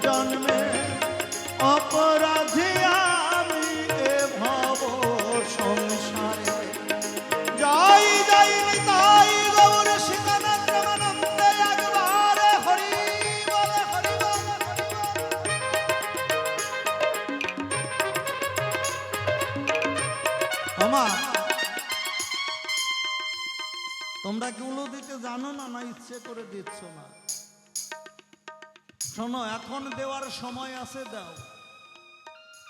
জন্মে অপরাধী আমি এ ভব সংসারে। জয় জয় নিতাই গৌর সীতানন্দ আনন্দে একবারে হরি বল হরি বল হরি বল। তোমরা কি উলু দিতে জানো না, না ইচ্ছে করে দিচ্ছ না? শোনো, এখন দেওয়ার সময় আছে, দাও।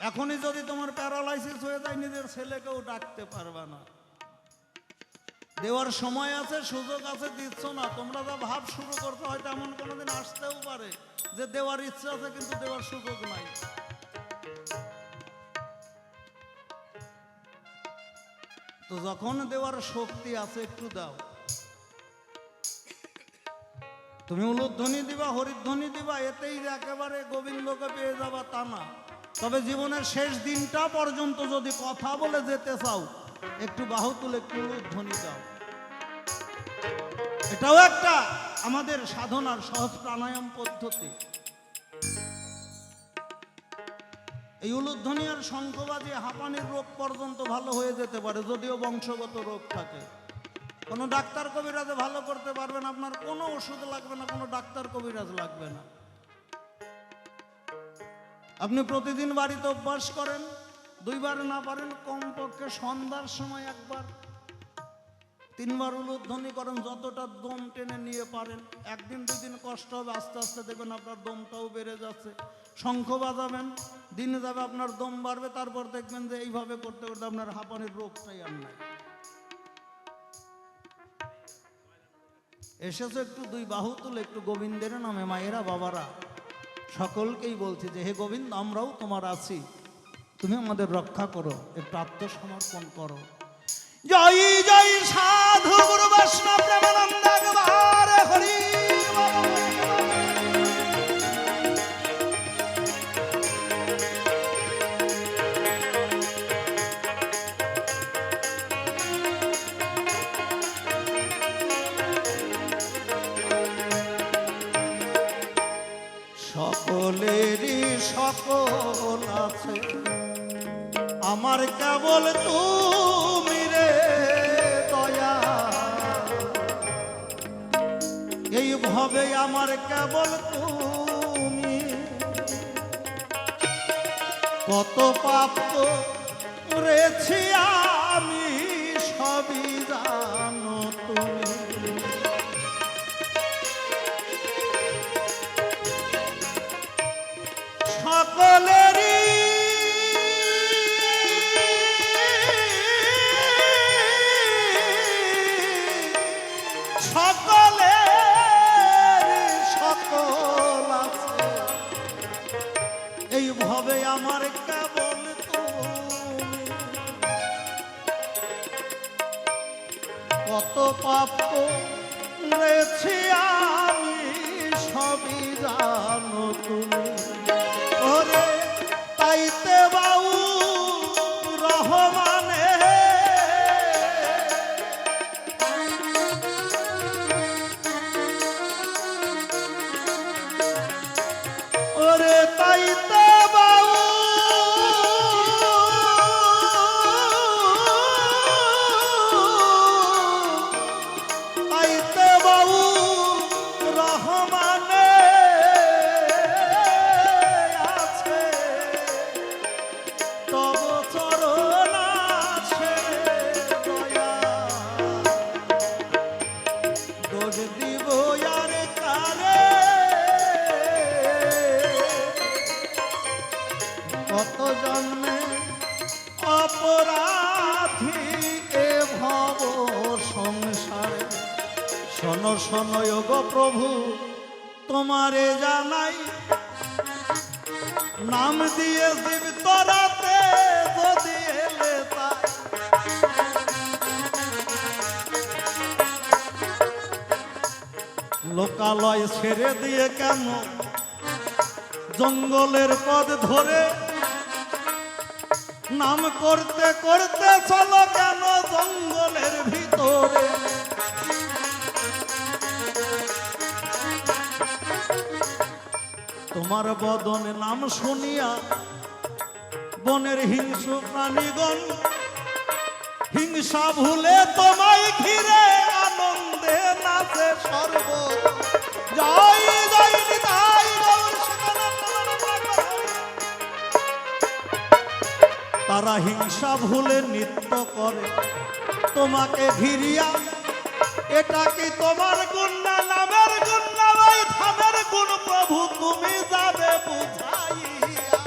এখনই যদি তোমার প্যারালাইসিস হয়ে যায় নিজের ছেলেকেও ডাকতে পারবে না। দেওয়ার সময় আছে, সুযোগ আছে, দিচ্ছ না। তোমরা যা ভাব শুরু করতে হয়তো এমন কোনোদিন আসতেও পারে যে দেওয়ার ইচ্ছা আছে কিন্তু দেওয়ার সুযোগ নাই। তো যখন দেওয়ার শক্তি আছে একটু দাও। তুমি উলুধ্বনি দিবা, হরিধ্বনি দিবা, এতেই একেবারে গোবিন্দকে পেয়ে যাবা তা না। তবে জীবনের শেষ দিনটা পর্যন্ত যদি কথা বলে যেতে চাও, একটু বাহু তুলে একটু উলুধ্বনি দাও। এটাও একটা আমাদের সাধনার সহজ প্রাণায়াম পদ্ধতি। এই উলুধ্বনি আর শঙ্খবাজি হাঁপানির রোগ পর্যন্ত ভালো হয়ে যেতে পারে, যদিও বংশগত রোগ থাকে। কোনো ডাক্তার কবিরাজে ভালো করতে পারবেন, আপনার কোনো ওষুধ লাগবে না, কোনো ডাক্তার কবিরাজ লাগবে না। আপনি প্রতিদিন বাড়িতে অভ্যাস করেন, 2 বার না পারেন কমপক্ষে সন্ধ্যার সময় 1 বার, 3 বার উলুধ্বনি করেন, যতটা দম টেনে নিয়ে পারেন। 1 দিন 2 দিন কষ্ট হবে, আস্তে আস্তে দেখবেন আপনার দমটাও বেড়ে যাচ্ছে। শঙ্খ বাজাবেন, দিনে যাবে আপনার দম বাড়বে, তারপর দেখবেন যে এইভাবে করতে করতে আপনার হাঁপানির রোগটাই আর নাই। এসেছে একটু 2 বাহু তুলে একটু গোবিন্দের নামে। মায়েরা বাবারা সকলকেই বলছি যে হে গোবিন্দ, আমরাও তোমার আছি, তুমি আমাদের রক্ষা করো, একটু আত্মসমর্পণ করো। জয় জয় সাধু গুরু বৈষ্ণব প্রেমানন্দ একবারে হরি সকলেরই সকল আছে, আমার কেবল তুমি রে দয়া। এইভাবে আমার কেবল তুমি, কত পাপ করেছি আমি সবই জানো তুমি। সকলেরই সকল আছে, এইভাবে আমার কেবল তুমি। কত পাপ করেছি আমি সবই জানো তুমি। ওরে তাইতে বাউ রহমানে, ওরে তাইতে বাউ তাইতে বাউ রহমানে আছে, তব চরণ আছে দয়া। দোষ দিব আর কারে, কত জন্মে অপরাধী এ ভব সংসারে। শোনো শোনো গো প্রভু, তোমারে জানাই, নাম দিয়ে জীবিত রাতে যদি এলে তাই। লোকালয় ছেড়ে দিয়ে কেন জঙ্গলের পথ ধরে, নাম করতে করতে চলো কেন জঙ্গলের ভিতরে। তোমার বদনে নাম শুনিয়া বনের হিংস্র প্রাণীগণ হিংসা ভুলে তোমায় ঘিরে আনন্দে নাচে সর্বত। জয় জয় নিতাই গৌর সীতানাথ। তারা হিংসা ভুলে নৃত্য করে তোমাকে ঘিরিয়া। এটা কি তোমার গুণ না নামের গুণ না ওই ধামের গুণ প্রভু তুমি যাবে বুঝাইয়া।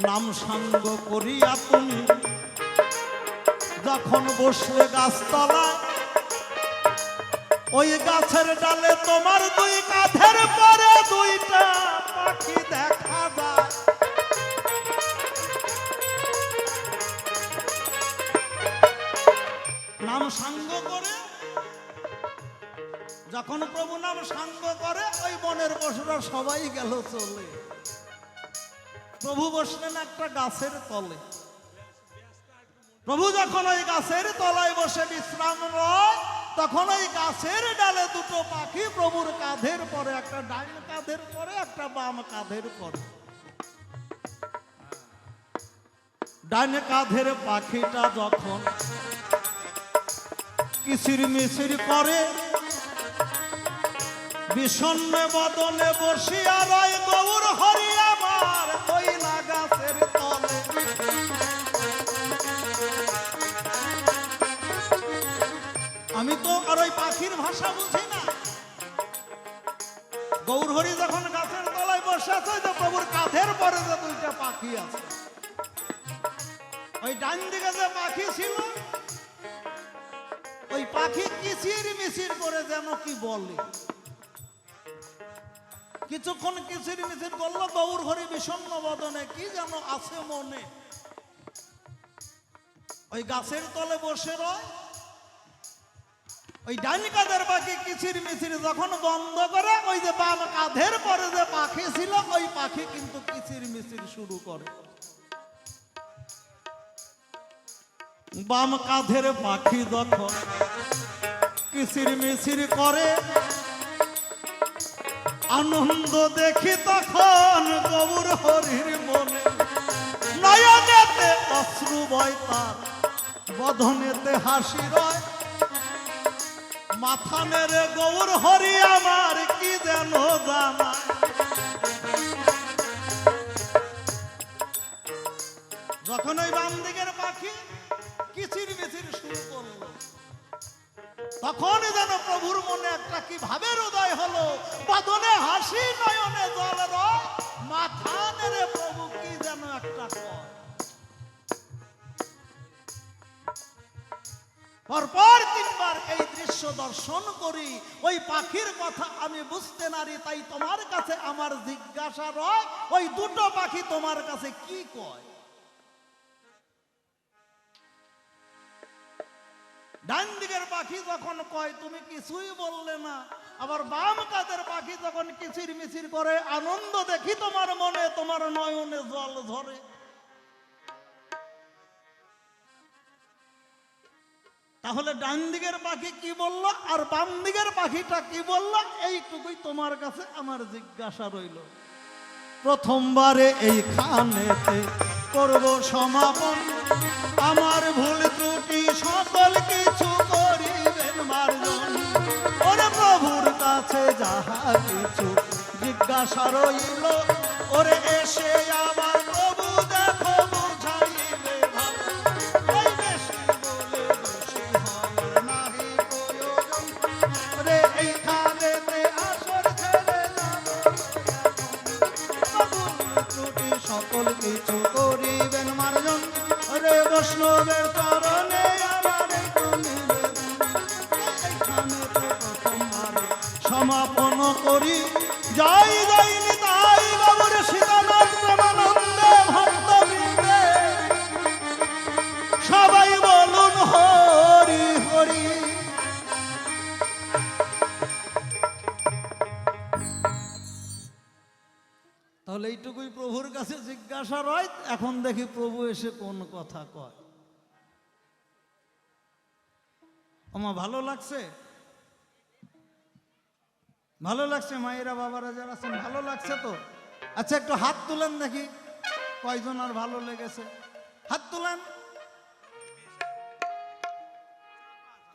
নাম সাঙ্গ করিয়া তুমি যখন বসলে গাছতলায় ওই গাছের ডালে তোমার দুই কাঁধের পরে দুইটা পাখি দেখা যায়। নাম সাঙ্গ করে যখন প্রভু নাম সাঙ্গ করে ওই বনের পশুরা সবাই গেল চলে। প্রভু বসলেন একটা গাছের তলে। প্রভু যখন ওই গাছের তলায় বসে বিশ্রাম নেয় তখন ওই গাছের ডালে দুটো পাখি প্রভুর কাঁধের পরে, একটা ডাইন কাঁধের পরে একটা বাম কাঁধের পরে। ডাইন কাঁধের পাখিটা যখন কিচির মিচির করে বিষণ্ণ বদনে বসিয়া রয় গৌর হরি আমার কইলা গাছের তলে। আমি তো আর ওই পাখির ভাষা বুঝি না। গৌর হরি যখন গাছের তলায় বসে আছে যে প্রভুর কাঁধের পরে যে দুইটা পাখি আছে, ওই ডান দিকে যে পাখি ছিল ওই পাখি কিচির মিচির করে যেন কি বলে। কিছুক্ষণ কিচির মিচির করলো গৌর হরি বিষণ্ণ বদনে কি যেন আছে মনে। ওই গাছের তলে বসে রয়। ওই ডান কাঁধের পাখি কিচির মিচির যখন বন্ধ করে ওই যে বাম কাঁধের পরে যে পাখি ছিল ওই পাখি কিন্তু কিচির মিচির শুরু করে। বাম কাঁধের পাখি যখন কিচির মিচির করে আনন্দ দেখি তখন গৌর হরির মনে। নয়নেতে অশ্রু বয় তার বদনেতে হাসি রয়। মাথা নেড়ে গৌর হরি আমার কি যেন জানায়। যখন ওই বাম দিকের পাখি কিচির মিচির শুরু করলো তখন যেন প্রভুর মনে একটা কি ভাবের উদয় হলো। বদনে হাসি নয়নে জল রয়। মাথা নেড়ে প্রভু কি যেন একটা কয়। পরপর তিনবার এই দৃশ্য দর্শন করি ওই পাখির কথা আমি বুঝতে নারি। তাই তোমার কাছে আমার জিজ্ঞাসা রয় ওই দুটো পাখি তোমার কাছে কি কয়। ডান দিকের পাখি যখন কয় তুমি কিছুই বললে না, আবার বাম কাঁধের পাখি যখন কিচির মিচির করে আনন্দ দেখি তোমার মনে, তোমার নয়নে জল ঝরে। তাহলে ডান দিকের পাখি কি বলল আর বাম দিকের পাখিটা কি বলল এইটুকুই তোমার কাছে আমার জিজ্ঞাসা রইল। প্রথমবারে এইখানেতে করব সমাপন। আমার ভুল ত্রুটি সকল কিছু করিবেন মার্জন। ওরে প্রভুর কাছে যাহা কিছু জিজ্ঞাসা রইল ওরে এসে আবার প্রভু দেখো বুঝাইবে ভালো। ওই বেশি বলে বেশি হওয়ার নাহি প্রয়োজন। ওরে এইখানেতে আসর ছেড়ে যাব। ভুল ত্রুটি সকল কিছু করিবেন মার্জন। ওরে বৈষ্ণবের চরণে আমার এইখানেতে প্রথমবারে সমাপন করি। জয় জয় নিতাই গৌর সীতানাথ প্রেমানন্দে ভক্তবৃন্দে সবাই বলুন হরি হরি। তাহলে এইটুকুই প্রভুর কাছে জিজ্ঞাসা রয়। এখন দেখি প্রভু এসে কোন কথা কয়। আমার ভালো লাগছে। ভালো লাগছে মায়েরা বাবারা যারা আছেন, ভালো লাগছে তো? আচ্ছা একটু হাত তুলেন দেখি কয়জন আর ভালো লেগেছে, হাত তুলেন।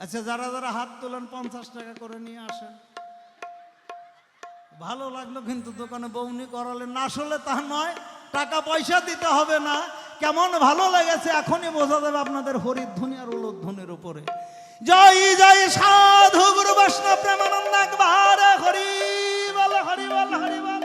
আচ্ছা যারা যারা হাত তুলেন 50 টাকা করে নিয়ে আসেন। ভালো লাগলো কিন্তু দোকানে বউনি করালেন না, আসলে তা নয়, টাকা পয়সা দিতে হবে না। কেমন ভালো লেগেছে এখনই বোঝা যাবে আপনাদের হরিধ্বনি আর উলধ্বনির উপরে। জয় জয় সাধু গুরু বৈষ্ণব প্রেমানন্দ একবার হরি বল হরি বল হরি বল।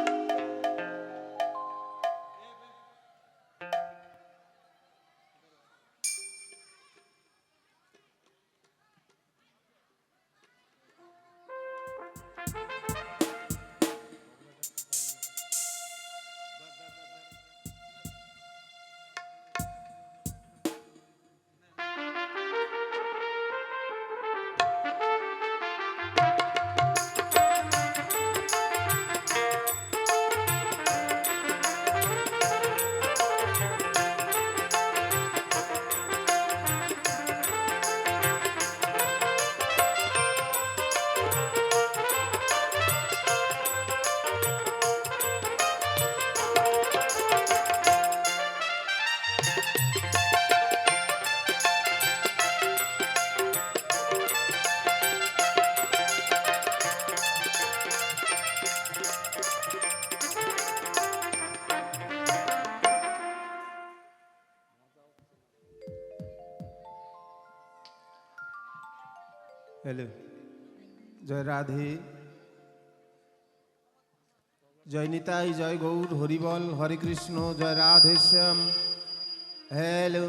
हेलो, जय राधे, जय निताई, जय गौर, हरिबल, हरे कृष्ण, जय राधे श्याम। हेलो,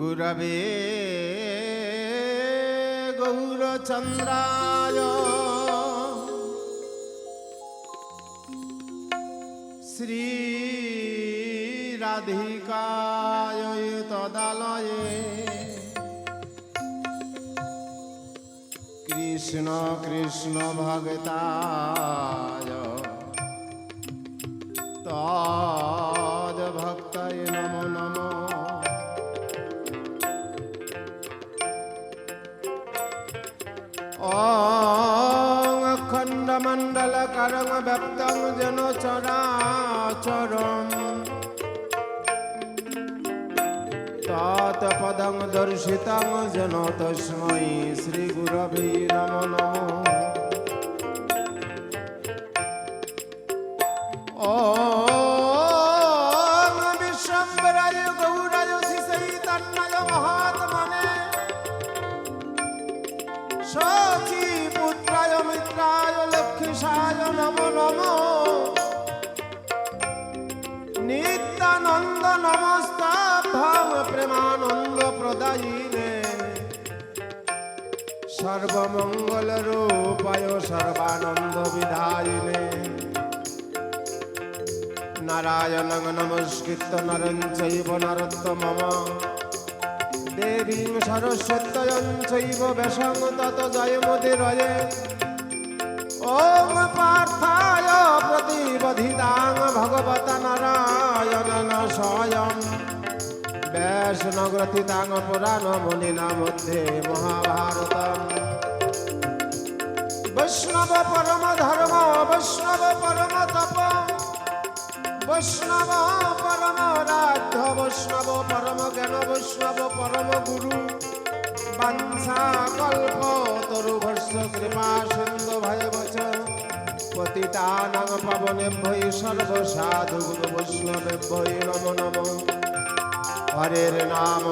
गुरवे गौरचन्द्राय श्रीराधिकाय तदालये कृष्ण कृष्ण भगताय तद्भक्ताय नमो नमो। ओम अखंडमंडलकारं व्याप्तं जन चराचरम् तत्पदं दर्शितं जन तस्मै श्री गुरवे नमो नमो। ओम विश्वम्भराय गौराय श्रीचैतन्याय महात्मने सची पुत्राय मित्राय लक्ष्मीशाय नमो नमो। नित्यानंद नमस्ताभ्यां प्रेमानंद प्रदायिने सर्वमंगल रूपाय सर्वानंद विधायिने नारायणं नमस्कृत्य नरं चैव नरोत्तमं देवीं सरस्वतीं चैव व्यासं ततो जयमुदीरये। ओम पार्थाय प्रतिबोधितां भगवता नारायणेन स्वयं व्यासनग्रथितां पुराणमुनिना मध्ये महाभारतम्। वैष्णव परम धर्म वैष्णव परम तप वैष्णव परम राध्य वैष्णव परम ज्ञान वैष्णव परम गुरु वंशा कल्प तरुभर्ष कृपा सिंधु भयवच पतितानां पावनेभ्यो सर्व साधु गुरु वैष्णवेभ्यो नमो नमो। हरेर नाम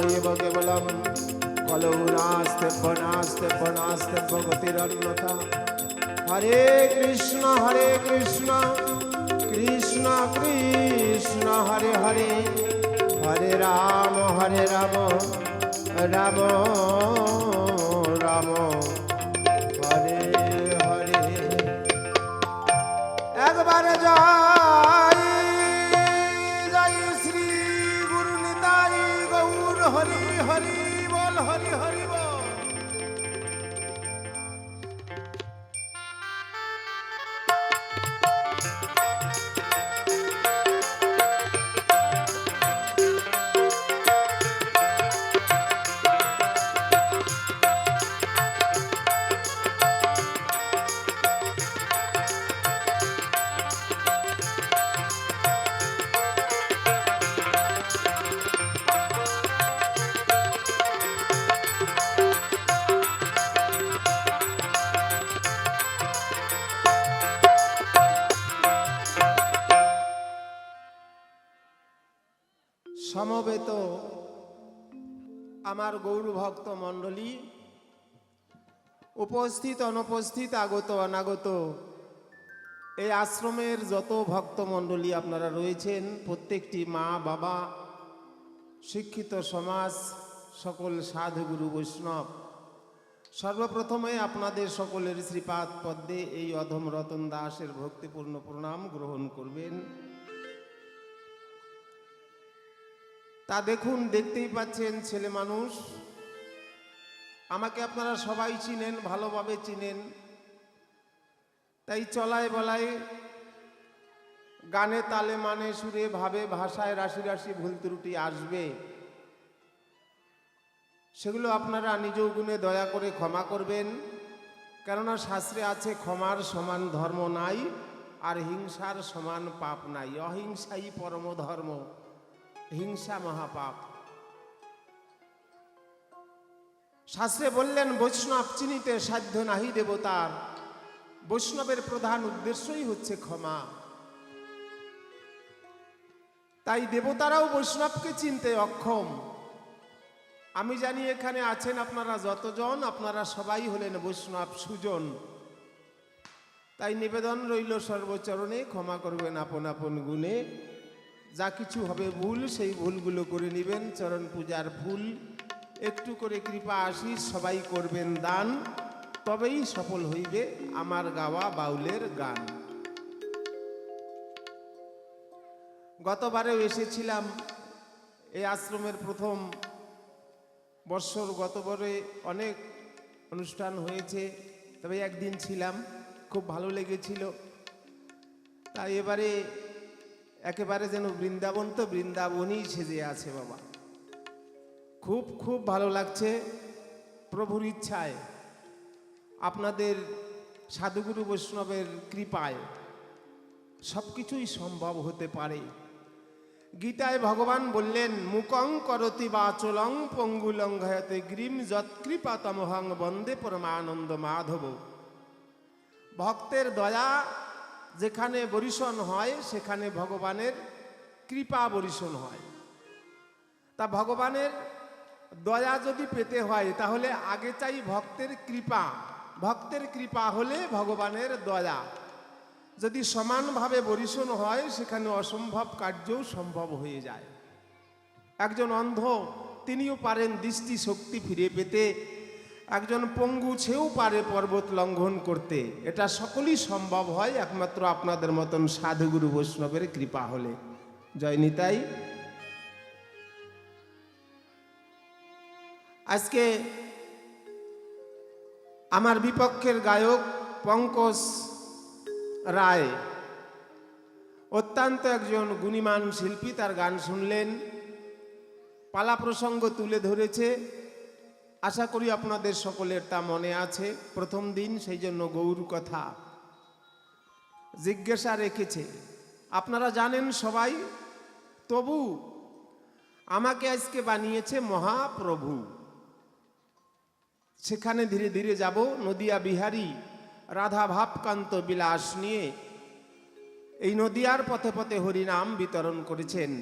एव केवलम कलौ नास्ते गतिरन्यथा। हरे कृष्ण कृष्ण कृष्ण हरे हरे हरे राम राम राम हरे हरे। एक बार जय जय श्री गुरु निताई गौर हरि हरि बोल हरि हरि बोल। আমার গৌর ভক্ত মণ্ডলী, উপস্থিত অনুপস্থিত, আগত অনাগত, এই আশ্রমের যত ভক্ত মণ্ডলী আপনারা রয়েছেন, প্রত্যেকটি মা বাবা, শিক্ষিত সমাজ, সকল সাধুগুরু বৈষ্ণব, সর্বপ্রথমে আপনাদের সকলের শ্রীপাদ পদ্মে এই অধম রতন দাসের ভক্তিপূর্ণ প্রণাম গ্রহণ করবেন। তা দেখুন, দেখতেই পাচ্ছেন ছেলে মানুষ, আমাকে আপনারা সবাই চিনেন, ভালোভাবে চিনেন, তাই চলায় বলায়, গানে তালে মানে সুরে ভাবে ভাষায় রাশি রাশি ভুল ত্রুটি আসবে, সেগুলো আপনারা নিজ গুণে দয়া করে ক্ষমা করবেন। কেননা শাস্ত্রে আছে, ক্ষমার সমান ধর্ম নাই, আর হিংসার সমান পাপ নাই। অহিংসাই পরম ধর্ম, হিংসা মহাপাপ। শাস্ত্রে বললেন, বৈষ্ণব চিনিতে সাধ্য নাহি দেবতার। বৈষ্ণবের প্রধান উদ্দেশ্যই হচ্ছে ক্ষমা। তাই দেবতারাও বৈষ্ণবকে চিনতে অক্ষম। আমি জানি এখানে আছেন আপনারা যতজন, আপনারা সবাই হলেন বৈষ্ণব সুজন। তাই নিবেদন রইল সর্বচরণে, ক্ষমা করবেন আপন আপন গুণে। যা কিছু হবে ভুল, সেই ভুলগুলো করে নেবেন। চরণ পূজার ফুল, একটু করে কৃপা আশীষ সবাই করবেন দান, তবেই সফল হইবে আমার গাওয়া বাউলের গান। গতবারেও এসেছিলাম এই আশ্রমের প্রথম বৎসর। গতবারে অনেক অনুষ্ঠান হয়েছে, তবে একদিন ছিলাম, খুব ভালো লেগেছিল। তাই এবারে একেবারে যেন বৃন্দাবন তো বৃন্দাবনই সেজে আছে বাবা। খুব খুব ভালো লাগছে। প্রভুর ইচ্ছায়, আপনাদের সাধুগুরু বৈষ্ণবের কৃপায় সব কিছুই সম্ভব হতে পারে। গীতায় ভগবান বললেন, মুকং করতি বাচলং পঙ্গুলঙ্ঘয়তে গ্রীম যৎকৃপাতমহং বন্দে পরমানন্দ মাধব। ভক্তের দয়া যেখানে বরিশন হয়, সেখানে ভগবানের কৃপা বরিশন হয়। তা ভগবানের দয়া যদি পেতে হয়, তাহলে আগে চাই ভক্তের কৃপা। ভক্তের কৃপা হলে ভগবানের দয়া। যদি সমানভাবে বরিশন হয়, সেখানে অসম্ভব কার্যও সম্ভব হয়ে যায়। একজন অন্ধ, তিনিও পারেন দৃষ্টি শক্তি ফিরে পেতে। একজন পঙ্গু, সেও পারে পর্বত লঙ্ঘন করতে। এটা সকলই সম্ভব হয় একমাত্র আপনাদের মতন সাধুগুরু বৈষ্ণবের কৃপা হলে। জয় নিতাই। আজকে আমার বিপক্ষের গায়ক পঙ্কজ রায় অত্যন্ত একজন গুণীমান শিল্পী। তার গান শুনলেন, পালা প্রসঙ্গ তুলে ধরেছে। আশা করি আপনাদের সকলের তা মনে আছে। প্রথম দিন, সেই জন্য গৌর কথা জিজ্ঞাসা রেখেছে। আপনারা জানেন সবাই, তবু আমাকে আজকে বানিয়েছে মহাপ্রভু। সেখানে ধীরে ধীরে যাব। নদিয়া বিহারী রাধা ভাবকান্ত বিলাস নিয়ে এই নদিয়ার পথে পথে হরিনাম বিতরণ করেছেন।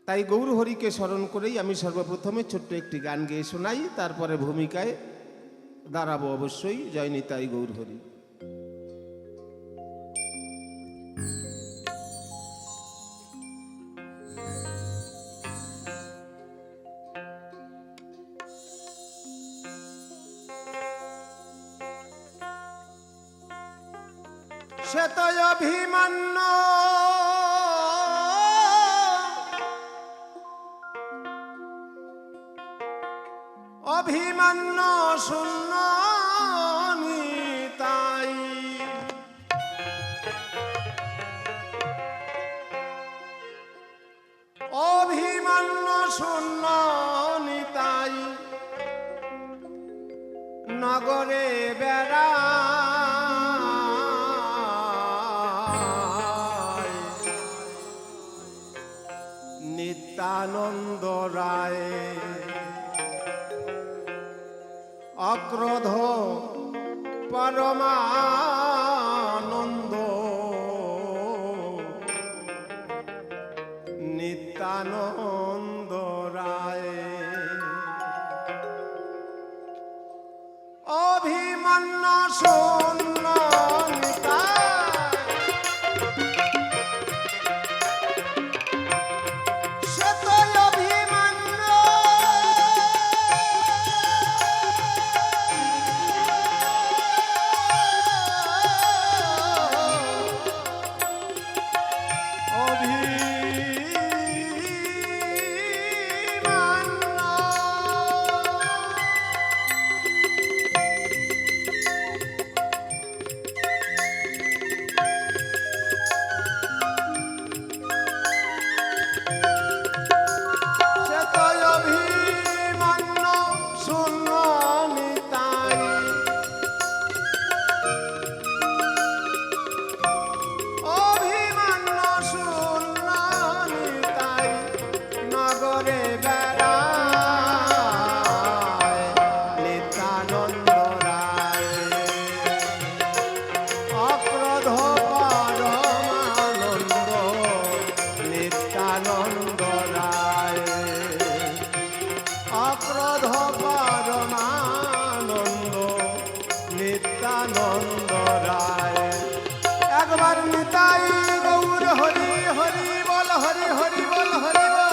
তাই গৌর হরিকে স্মরণ করেই আমি সর্বপ্রথমে ছোট্ট একটি গান গেয়ে শোনাই, তারপরে ভূমিকায় দাঁড়াবো অবশ্যই। জয় নিতাই গৌর হরি। সে তো অভিমান্য অভিমান্য শূন্য নিতাই। অভিমান্য শূন্য নিতাই, নগরে বেড়া নিত্যানন্দ রায়। অক্রোধ পরমানন্দ নিত্যানন্দ রায়। অভিমান্য শূন্য নিতাই, সে তো অভিমান্য নিত্যানন্দ রায়। একবার নিতাই গৌর হরি হরি বল, হরি হরি বল, হরি বল।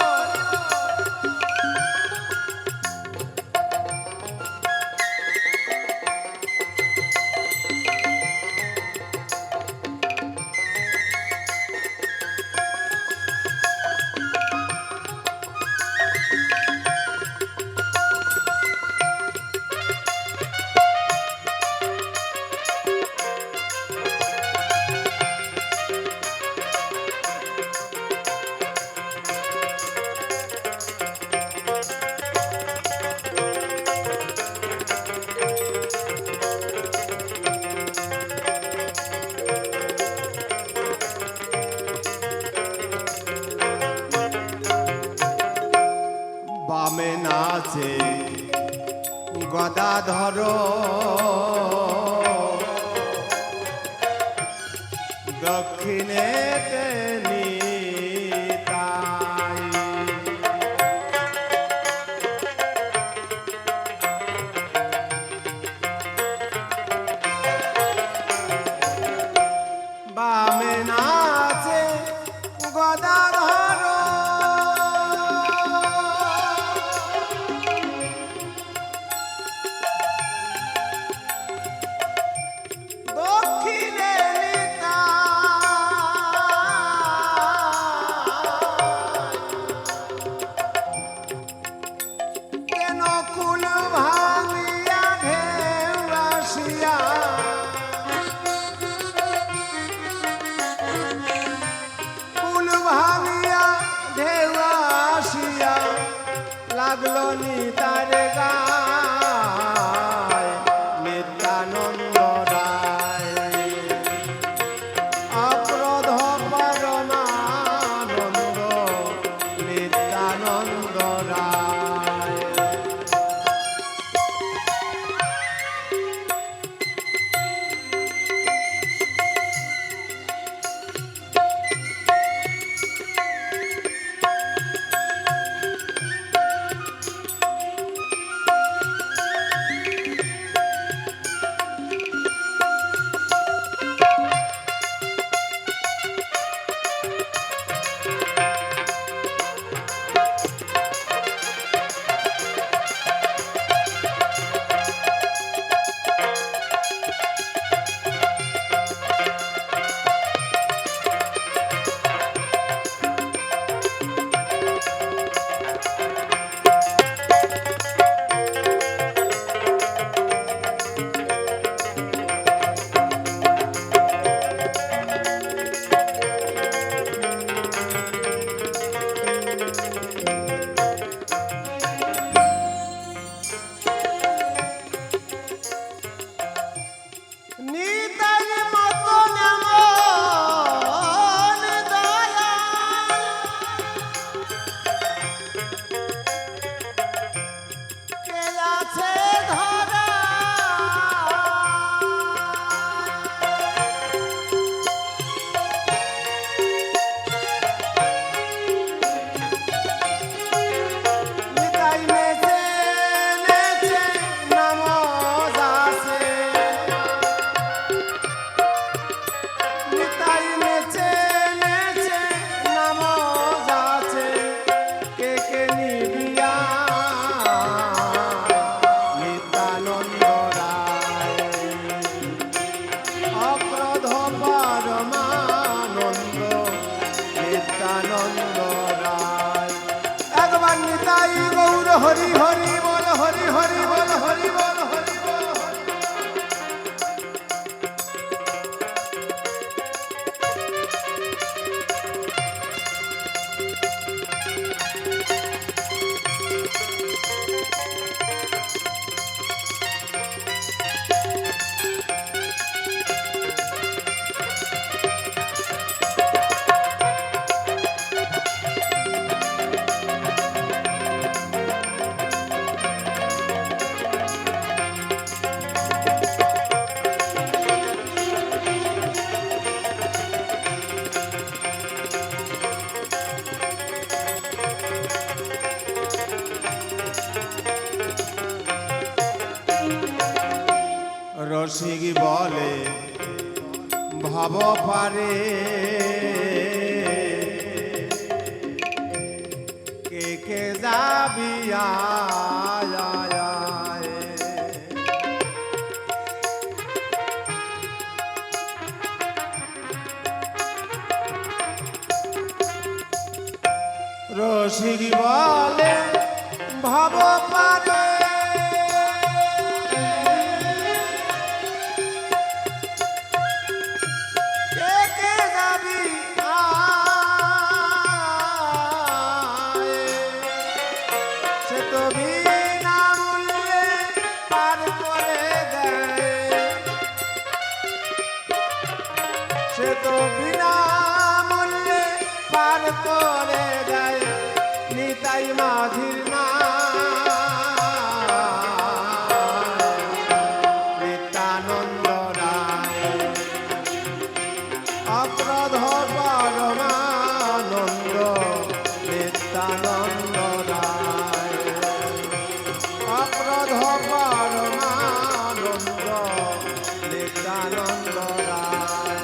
বামে নাচে গদাধর, দক্ষিণে নিতাই। বামে নাচে গদাধর, লাগলো নিতার গায় নিত্যানন্দ রায়। অক্রোধ পরমানন্দ নিত্যানন্দ রায়। হরি হরি বল হরি হরি বল হরি বল হরি বল রসিক বলে ভাব পারে কে কে যাবি আয় আয় আয়। রসিক বলে ভাব পারে সে তো বিনা মূল্যে পার করে দেয় নিতাই মাঝির না নিত্যানন্দ রায় অপ্রধ পরমানন্দ নিত্যানন্দ রায় অপ্রধ পরমানন্দ নিত্যানন্দ রায়।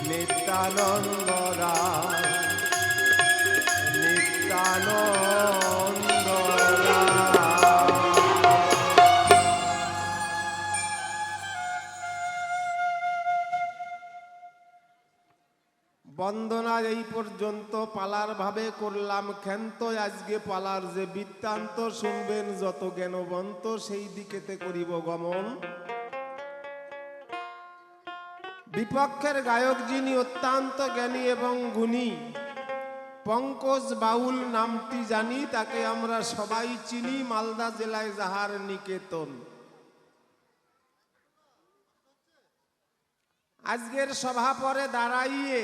নিত্যানন্দ রায় নিত্যানন্দ বন্দনা এই পর্যন্ত পালার ভাবে করলাম ক্ষান্ত। আজকে পালার যে বৃত্তান্ত শুনবেন যত জ্ঞানবন্ত সেই দিকেতে করিব গমন। বিপক্ষের গায়ক যিনি অত্যন্ত জ্ঞানী এবং গুণী, পঙ্কজ বাউল নামটি জানি, তাকে আমরা সবাই চিনি, মালদা জেলায় যাহার নিকেতন। আজকের সভা পরে দাঁড়াইয়ে